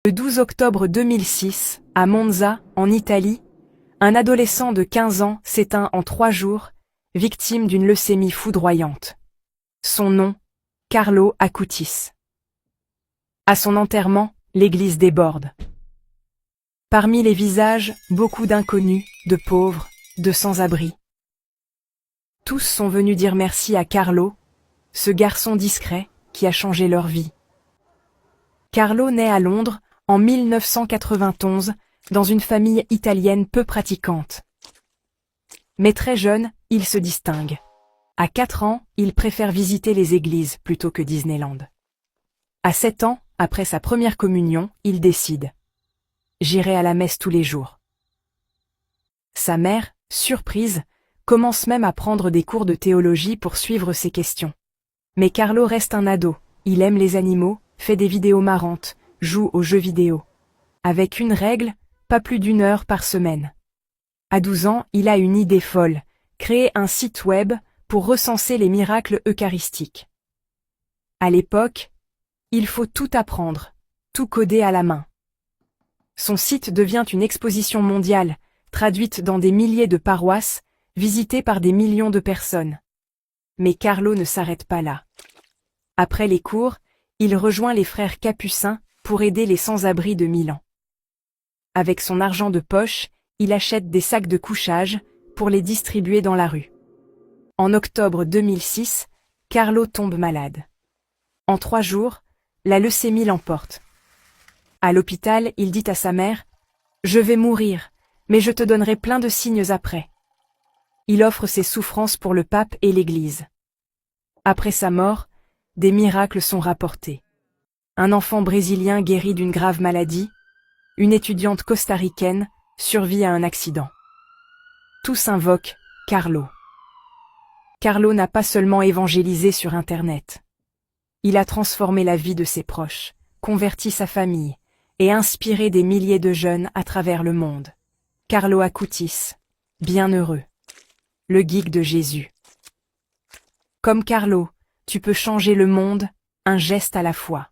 Le 12 octobre 2006, à Monza, en Italie, un adolescent de 15 ans s'éteint en 3 jours, victime d'une leucémie foudroyante. Son nom, Carlo Acutis. À son enterrement, l'église déborde. Parmi les visages, beaucoup d'inconnus, de pauvres, de sans-abri. Tous sont venus dire merci à Carlo, ce garçon discret qui a changé leur vie. Carlo naît à Londres en 1991 dans une famille italienne peu pratiquante. Mais très jeune, il se distingue. À 4 ans, il préfère visiter les églises plutôt que Disneyland. À 7 ans, après sa première communion, il décide. J'irai à la messe tous les jours. Sa mère, surprise, commence même à prendre des cours de théologie pour suivre ses questions. Mais Carlo reste un ado, il aime les animaux, fait des vidéos marrantes, joue aux jeux vidéo. Avec une règle, pas plus d'1 heure par semaine. À 12 ans, il a une idée folle, créer un site web pour recenser les miracles eucharistiques. À l'époque, il faut tout apprendre, tout coder à la main. Son site devient une exposition mondiale, traduite dans des milliers de paroisses, visitée par des millions de personnes. Mais Carlo ne s'arrête pas là. Après les cours, il rejoint les frères capucins pour aider les sans-abri de Milan. Avec son argent de poche, il achète des sacs de couchage pour les distribuer dans la rue. En octobre 2006, Carlo tombe malade. En 3 jours, la leucémie l'emporte. À l'hôpital, il dit à sa mère « Je vais mourir, mais je te donnerai plein de signes après ». Il offre ses souffrances pour le pape et l'Église. Après sa mort, des miracles sont rapportés. Un enfant brésilien guéri d'une grave maladie, une étudiante costaricaine survit à un accident. Tous invoquent Carlo. Carlo n'a pas seulement évangélisé sur Internet. Il a transformé la vie de ses proches, converti sa famille et inspiré des milliers de jeunes à travers le monde. Carlo Acutis, bienheureux, le geek de Jésus. Comme Carlo, tu peux changer le monde, un geste à la fois.